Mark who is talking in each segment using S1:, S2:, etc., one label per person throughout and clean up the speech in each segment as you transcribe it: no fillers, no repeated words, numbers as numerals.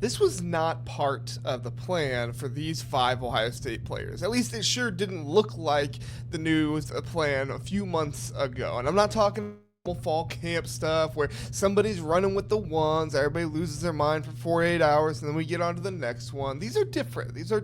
S1: This was not part of the plan for these 5 Ohio State players. At least it sure didn't look like the news plan a few months ago. And I'm not talking fall camp stuff where somebody's running with the ones, everybody loses their mind for 48 hours, and then we get on to the next one. These are different. These are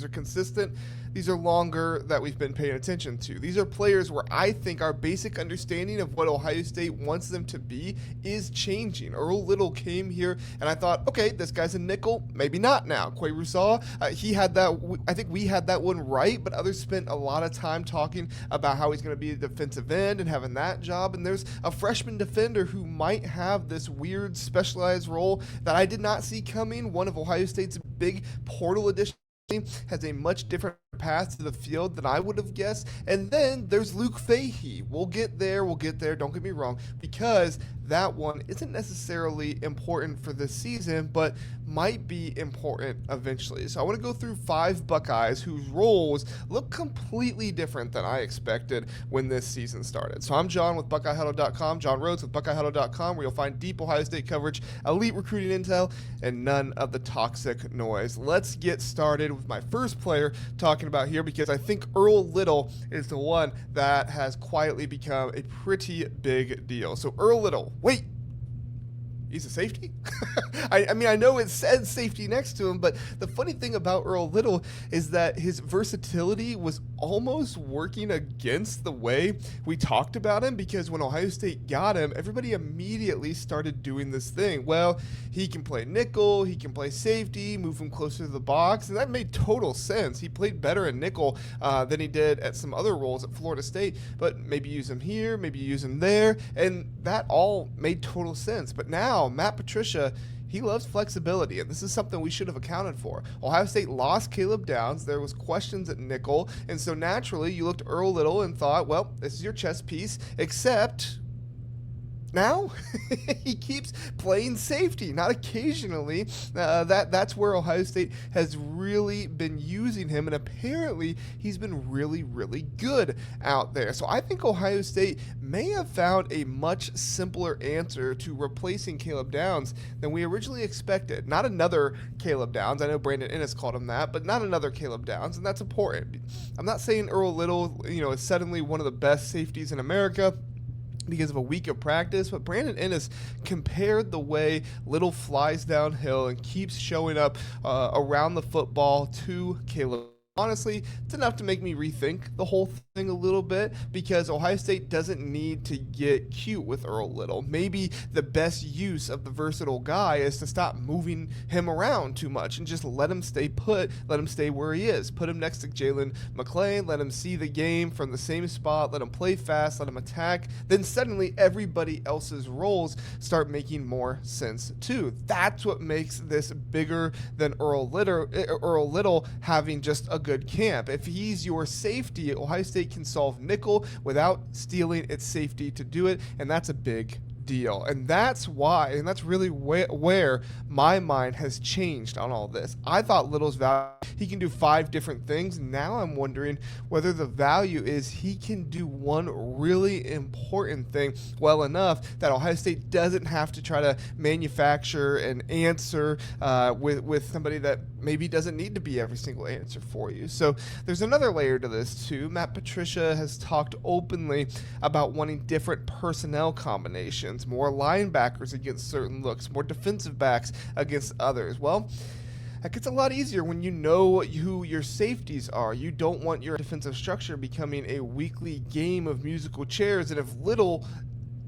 S1: consistent. These are longer that we've been paying attention to. These are players where I think our basic understanding of what Ohio State wants them to be is changing. Earl Little came here, and I thought, okay, this guy's a nickel. Maybe not now. Qua Russaw, he had that. I think we had that one right, but others spent a lot of time talking about how he's going to be a defensive end and having that job. And there's a freshman defender who might have this weird specialized role that I did not see coming. One of Ohio State's big portal additions has a much different path to the field than I would have guessed. And then there's Luke Fahey. We'll get there, don't get me wrong, because that one isn't necessarily important for this season, but might be important eventually. So I want to go through 5 Buckeyes whose roles look completely different than I expected when this season started. So I'm John with BuckeyeHuddle.com, John Rhodes with BuckeyeHuddle.com, where you'll find deep Ohio State coverage, elite recruiting intel, and none of the toxic noise. Let's get started with my first player talking about here, because I think Earl Little is the one that has quietly become a pretty big deal. So Earl Little, wait, he's a safety? I mean, I know it said safety next to him, but the funny thing about Earl Little is that his versatility was almost working against the way we talked about him, because when Ohio State got him, everybody immediately started doing this thing. Well, he can play nickel, he can play safety, move him closer to the box, and that made total sense. He played better in nickel than he did at some other roles at Florida State, but maybe use him here, maybe use him there, and that all made total sense. But now, Matt Patricia, he loves flexibility, and this is something we should have accounted for. Ohio State lost Caleb Downs. There was questions at nickel, and so naturally you looked Earl Little and thought, well, this is your chess piece, except now he keeps playing safety, not occasionally. That's where Ohio State has really been using him, and apparently he's been really, really good out there. So I think Ohio State may have found a much simpler answer to replacing Caleb Downs than we originally expected. Not another Caleb Downs. I know Brandon Ennis called him that, but not another Caleb Downs, and that's important. I'm not saying Earl Little, is suddenly one of the best safeties in America because of a week of practice, but Brandon Ennis compared the way Little flies downhill and keeps showing up around the football to Caleb. Honestly, it's enough to make me rethink the whole thing a little bit, because Ohio State doesn't need to get cute with Earl Little. Maybe the best use of the versatile guy is to stop moving him around too much and just let him stay put, let him stay where he is. Put him next to Jalen McClain, let him see the game from the same spot, let him play fast, let him attack. Then suddenly everybody else's roles start making more sense too. That's what makes this bigger than Earl Little having just a good camp. If he's your safety, Ohio State can solve nickel without stealing its safety to do it, and that's a big deal. And that's why, and that's really where my mind has changed on all this. I thought Little's value, he can do 5 different things. Now I'm wondering whether the value is he can do one really important thing well enough that Ohio State doesn't have to try to manufacture an answer with somebody that maybe doesn't need to be every single answer for you. So there's another layer to this too. Matt Patricia has talked openly about wanting different personnel combinations, more linebackers against certain looks, more defensive backs against others. Well, that gets a lot easier when you know who your safeties are. You don't want your defensive structure becoming a weekly game of musical chairs, and if Little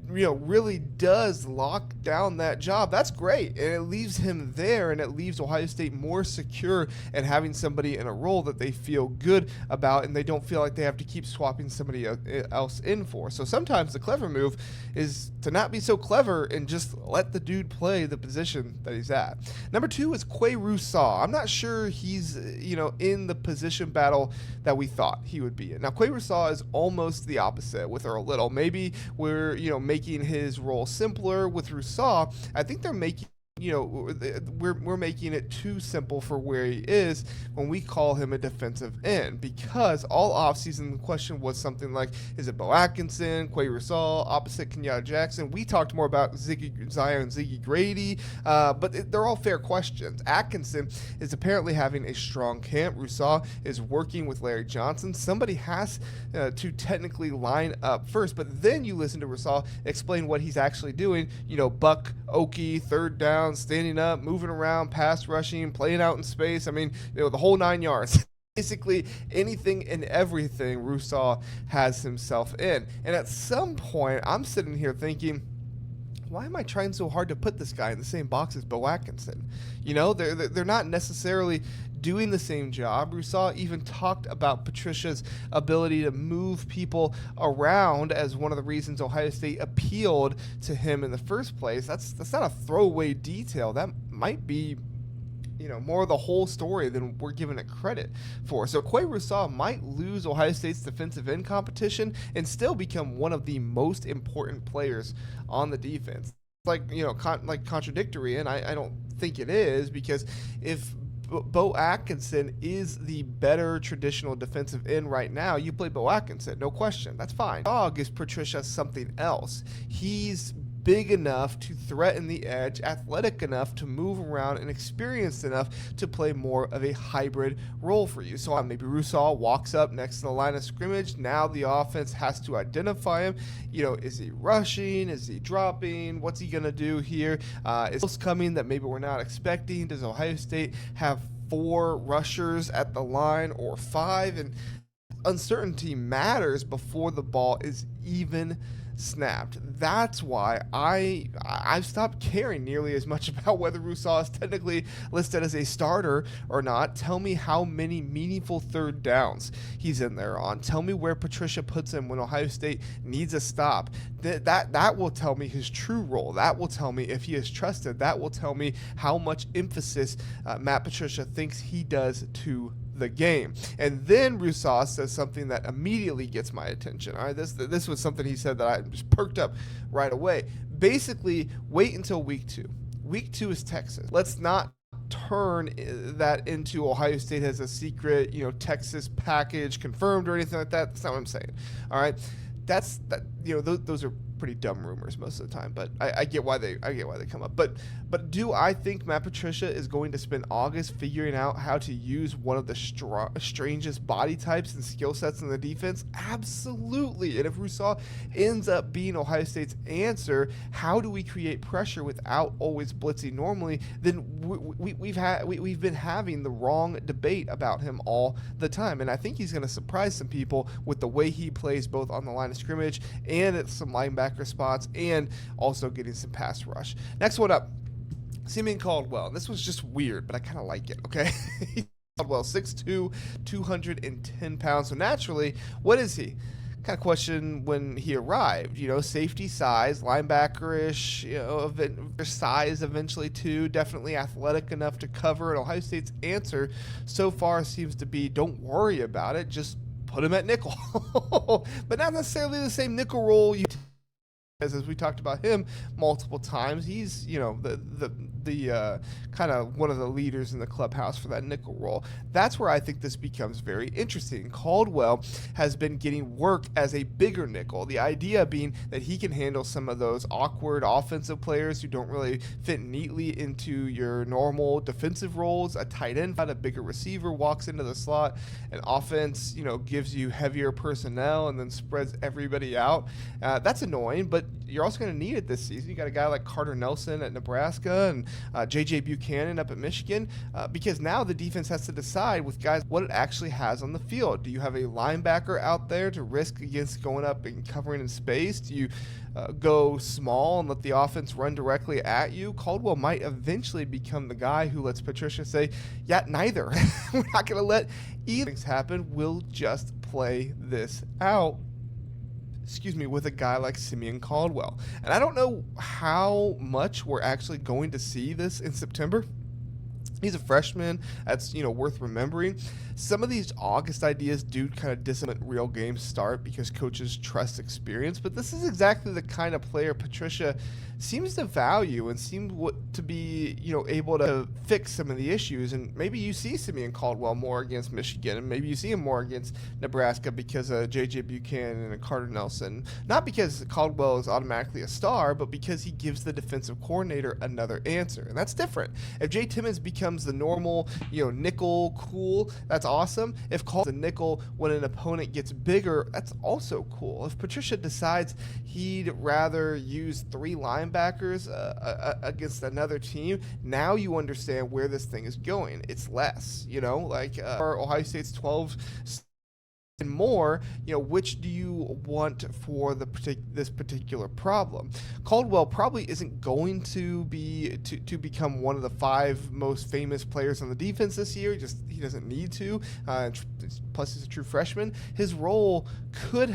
S1: really does lock down that job, that's great, and it leaves him there, and it leaves Ohio State more secure and having somebody in a role that they feel good about, and they don't feel like they have to keep swapping somebody else in for. So sometimes the clever move is to not be so clever and just let the dude play the position that he's at. Number 2 is Qua Russaw. I'm not sure he's in the position battle that we thought he would be in. Now Qua Russaw is almost the opposite with Earl Little. Maybe we're making his role simpler. With Rousaw, I think they're making we're making it too simple for where he is when we call him a defensive end, because all offseason the question was something like, is it Bo Atkinson, Qua Russaw, opposite Kenyatta Jackson? We talked more about Ziggy Grady, but they're all fair questions. Atkinson is apparently having a strong camp. Rousaw is working with Larry Johnson. Somebody has to technically line up first, but then you listen to Rousaw explain what he's actually doing. Buck, Okie, third down, standing up, moving around, pass rushing, playing out in space. I mean, the whole 9 yards. Basically anything and everything Rousaw has himself in. And at some point, I'm sitting here thinking, why am I trying so hard to put this guy in the same box as Bo Atkinson? They're not necessarily doing the same job. Rousaw even talked about Patricia's ability to move people around as one of the reasons Ohio State appealed to him in the first place. That's not a throwaway detail. That might be more of the whole story than we're giving it credit for. So Qua Russaw might lose Ohio State's defensive end competition and still become one of the most important players on the defense. Contradictory, and I don't think it is, because if Bo Atkinson is the better traditional defensive end right now, you play Bo Atkinson, no question. That's fine. Dog gives Patricia something else. He's big enough to threaten the edge, athletic enough to move around, and experienced enough to play more of a hybrid role for you. So maybe Rousaw walks up next to the line of scrimmage. Now the offense has to identify him. Is he rushing? Is he dropping? What's he going to do here? Is this coming that maybe we're not expecting? Does Ohio State have 4 rushers at the line or 5? And uncertainty matters before the ball is even snapped. That's why I've stopped caring nearly as much about whether Rousaw is technically listed as a starter or not. Tell me how many meaningful third downs he's in there on. Tell me where Patricia puts him when Ohio State needs a stop. That will tell me his true role. That will tell me if he is trusted. That will tell me how much emphasis Matt Patricia thinks he does to the game. And then Rousaw says something that immediately gets my attention. All right, this was something he said that I just perked up right away. Basically, wait until week 2. Week 2 is Texas. Let's not turn that into Ohio State has a secret, Texas package confirmed or anything like that. That's not what I'm saying. All right, those are pretty dumb rumors most of the time, but I get why they come up. But do I think Matt Patricia is going to spend August figuring out how to use one of the strangest body types and skill sets in the defense? Absolutely. And if Rousaw ends up being Ohio State's answer, how do we create pressure without always blitzing normally? Then we've been having the wrong debate about him all the time, and I think he's going to surprise some people with the way he plays both on the line of scrimmage and at some linebacker spots, and also getting some pass rush. Next one up, Simeon Caldwell. This was just weird, but I kind of like it, okay? Caldwell, 6'2", 210 pounds. So naturally, what is he? Kind of question when he arrived. Safety size, linebacker-ish, size eventually too. Definitely athletic enough to cover. And Ohio State's answer so far seems to be, don't worry about it, just put him at nickel. But not necessarily the same nickel role as we talked about him multiple times. He's the kind of one of the leaders in the clubhouse for that nickel role. That's where I think this becomes very interesting. Caldwell has been getting work as a bigger nickel, the idea being that he can handle some of those awkward offensive players who don't really fit neatly into your normal defensive roles. A tight end, a bigger receiver walks into the slot, and offense gives you heavier personnel and then spreads everybody out. That's annoying, but you're also going to need it this season. You got a guy like Carter Nelson at Nebraska and J.J. Buchanan up at Michigan, because now the defense has to decide with guys what it actually has on the field. Do you have a linebacker out there to risk against going up and covering in space? Do you go small and let the offense run directly at you? Caldwell might eventually become the guy who lets Patricia say, yeah, neither. We're not going to let either things happen. We'll just play this out. With a guy like Simeon Caldwell. And I don't know how much we're actually going to see this in September. He's a freshman. That's, worth remembering. Some of these August ideas do kind of discipline real games start because coaches trust experience, but this is exactly the kind of player Patricia seems to value and seems to be, able to fix some of the issues. And maybe you see Simeon Caldwell more against Michigan, and maybe you see him more against Nebraska because of J.J. Buchanan and Carter Nelson. Not because Caldwell is automatically a star, but because he gives the defensive coordinator another answer. And that's different. If Jay Timmons becomes the normal, nickel cool, that's awesome. If Caldwell's a nickel when an opponent gets bigger, that's also cool. If Patricia decides he'd rather use 3 linebackers against another team, now you understand where this thing is going. It's less, our Ohio State's 12 and more, which do you want for this particular problem? Caldwell probably isn't going to be to become one of the 5 most famous players on the defense this year. He doesn't need to. Plus, he's a true freshman. His role could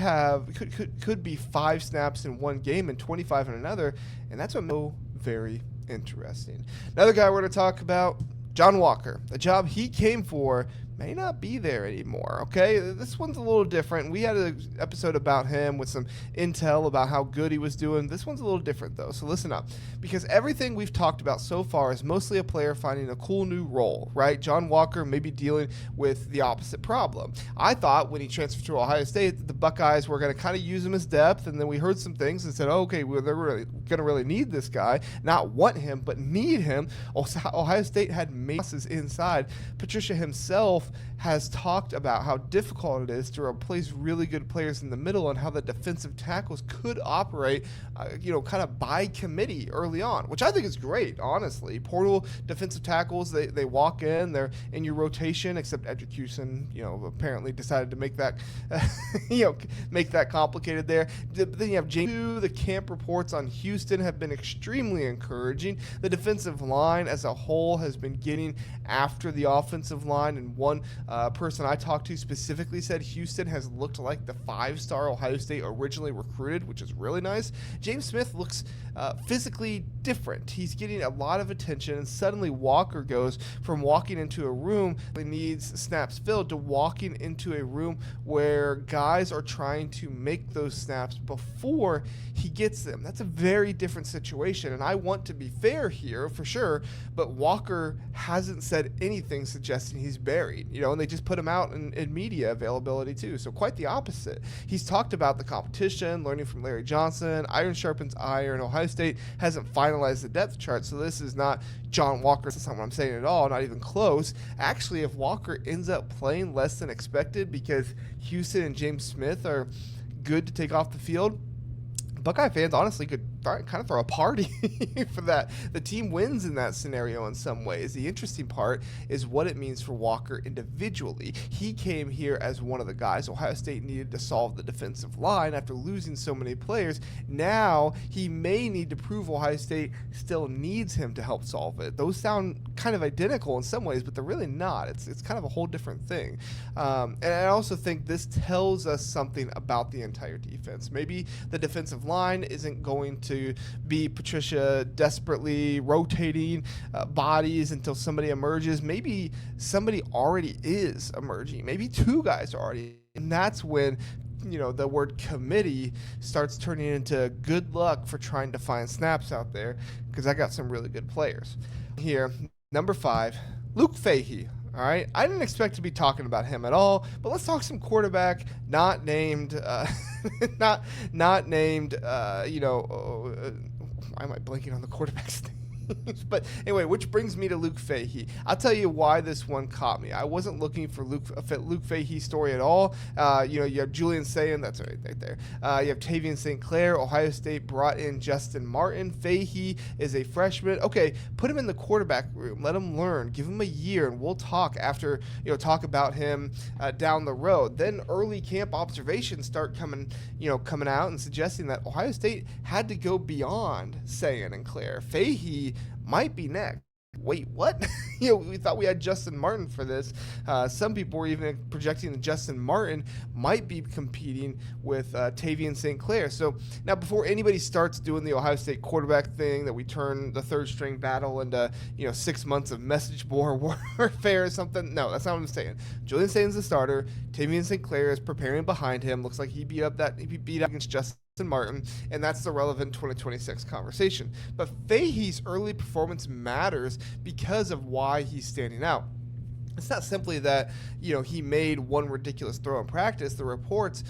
S1: be 5 snaps in one game and 25 in another, and that's what makes it very interesting. Another guy we're going to talk about, John Walker. The job he came for may not be there anymore, okay? This one's a little different. We had an episode about him with some intel about how good he was doing. This one's a little different, though, so listen up. Because everything we've talked about so far is mostly a player finding a cool new role, right? John Walker may be dealing with the opposite problem. I thought when he transferred to Ohio State that the Buckeyes were going to kind of use him as depth, and then we heard some things and said, okay, well, they're really going to really need this guy. Not want him, but need him. Ohio State had masses inside. Patricia himself has talked about how difficult it is to replace really good players in the middle and how the defensive tackles could operate, kind of by committee early on, which I think is great, honestly. Portal defensive tackles, they walk in, they're in your rotation, except Edgercuson, apparently decided to make that, make that complicated there. Then you have James. The camp reports on Houston have been extremely encouraging. The defensive line as a whole has been getting after the offensive line, and one person I talked to specifically said Houston has looked like the 5-star Ohio State originally recruited, which is really nice. James Smith looks physically different. He's getting a lot of attention, and suddenly Walker goes from walking into a room that needs snaps filled to walking into a room where guys are trying to make those snaps before he gets them. That's a very different situation, and I want to be fair here for sure, but Walker hasn't said anything suggesting he's buried, and they just put him out in media availability too, so quite the opposite. He's talked about the competition, learning from Larry Johnson, iron sharpens iron. Ohio State hasn't finalized the depth chart, so this is not John Walker. That's not what I'm saying at all, not even close. Actually, if Walker ends up playing less than expected because Houston and James Smith are good to take off the field, Buckeye fans honestly could kind of throw a party for that. The team wins in that scenario in some ways. The interesting part is what it means for Walker individually. He came here as one of the guys Ohio State needed to solve the defensive line after losing so many players. Now he may need to prove Ohio State still needs him to help solve it. Those sound kind of identical in some ways, but they're really not. It's kind of a whole different thing. And I also think this tells us something about the entire defense. Maybe the defensive line isn't going to be Patricia desperately rotating bodies until somebody emerges. Maybe somebody already is emerging. Maybe 2 guys are already, and that's when the word committee starts turning into good luck for trying to find snaps out there, because I got some really good players. Here, number 5, Luke Fahey. All right, I didn't expect to be talking about him at all, but let's talk some quarterback not named, not named. Why am I blanking on the quarterback's name? But anyway, which brings me to Luke Fahey. I'll tell you why this one caught me. I wasn't looking for Luke Fahey's story at all. You have Julian Sayin, that's right there. You have Tavian St. Clair. Ohio State brought in Justin Martin. Fahey is a freshman. Okay, put him in the quarterback room. Let him learn. Give him a year, and we'll talk after, talk about him down the road. Then early camp observations start coming out and suggesting that Ohio State had to go beyond Sayin and Clair. Fahey might be next. Wait, what? We thought we had Justin Martin for this. Some people were even projecting that Justin Martin might be competing with Tavian St. Clair. So now, before anybody starts doing the Ohio State quarterback thing, that we turn the third string battle into 6 months of message board warfare or something. No, that's not what I'm saying. Julian Sain's the starter. Tavian St. Clair is preparing behind him. Looks like he beat up against Justin Martin, and that's the relevant 2026 conversation. But Fahey's early performance matters because of why he's standing out. It's not simply that, he made one ridiculous throw in practice. The reports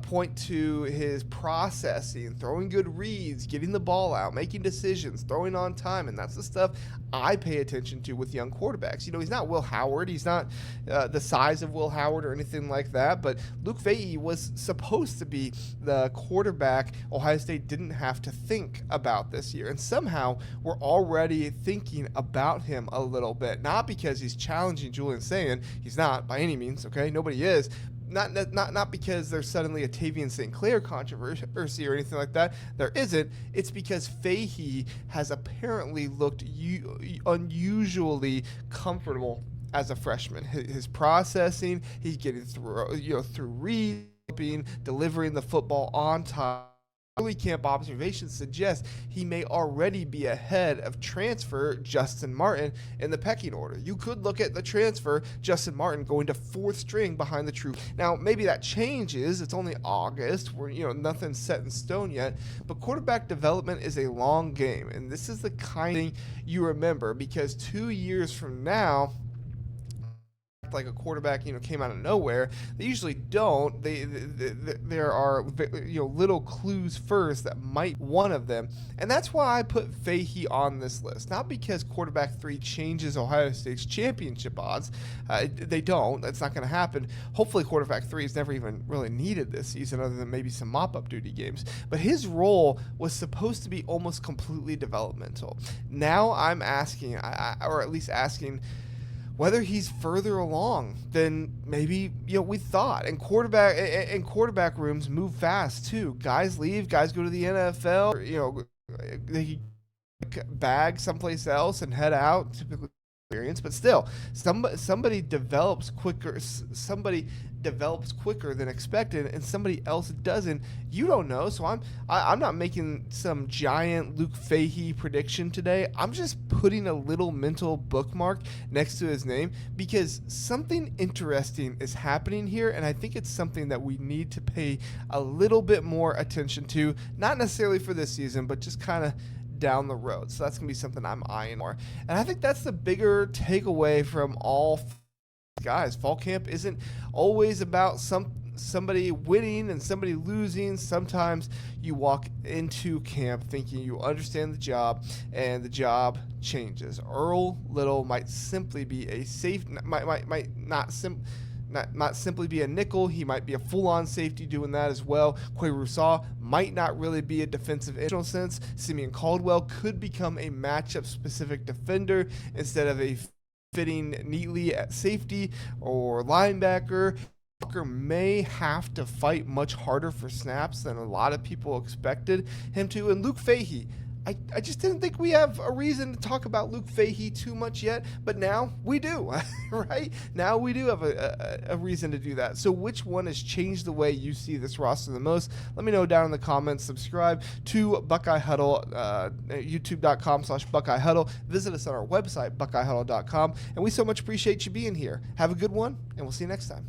S1: point to his processing, throwing good reads, getting the ball out, making decisions, throwing on time, and that's the stuff I pay attention to with young quarterbacks. He's not Will Howard. He's not the size of Will Howard or anything like that, but Luke Fahey was supposed to be the quarterback Ohio State didn't have to think about this year, and somehow we're already thinking about him a little bit, not because he's challenging Julian Sayin. He's not by any means, okay? Nobody is. Not because there's suddenly a Tavian St. Clair controversy or anything like that. There isn't. It's because Fahey has apparently looked unusually comfortable as a freshman. His processing, he's getting through reading, delivering the football on time. Early camp observations suggest he may already be ahead of transfer Justin Martin in the pecking order. You could look at the transfer Justin Martin going to fourth string behind the troop. Now, maybe that changes. It's only August. Nothing's set in stone yet. But quarterback development is a long game, and this is the kind of thing you remember, because 2 years from now, like a quarterback, came out of nowhere. They usually don't. There are little clues first that might one of them, and that's why I put Fahey on this list. Not because quarterback 3 changes Ohio State's championship odds. They don't. That's not going to happen. Hopefully, quarterback 3 is never even really needed this season, other than maybe some mop-up duty games. But his role was supposed to be almost completely developmental. Now I'm asking, or at least asking, whether he's further along than maybe we thought. And quarterback rooms move fast too. Guys leave, guys go to the NFL. They bag someplace else and head out. Typically experience, but still, somebody develops quicker. Somebody develops quicker than expected, and somebody else doesn't. You don't know, so I'm not making some giant Luke Fahey prediction today. I'm just putting a little mental bookmark next to his name because something interesting is happening here, and I think it's something that we need to pay a little bit more attention to, not necessarily for this season, but just kind of down the road. So that's gonna be something I'm eyeing more, and I think that's the bigger takeaway from all guys. Fall camp isn't always about somebody winning and somebody losing. Sometimes you walk into camp thinking you understand the job, and the job changes. Earl Little might simply be a not simply be a nickel. He might be a full-on safety doing that as well. Qua Russaw might not really be a defensive end in a sense. Simeon Caldwell could become a matchup-specific defender instead of a fitting neatly at safety or linebacker. Walker may have to fight much harder for snaps than a lot of people expected him to. And Luke Fahey, I just didn't think we have a reason to talk about Luke Fahey too much yet, but now we do, right? Now we do have a reason to do that. So which one has changed the way you see this roster the most? Let me know down in the comments. Subscribe to Buckeye Huddle, youtube.com/Buckeye Huddle. Visit us on our website, BuckeyeHuddle.com. And we so much appreciate you being here. Have a good one, and we'll see you next time.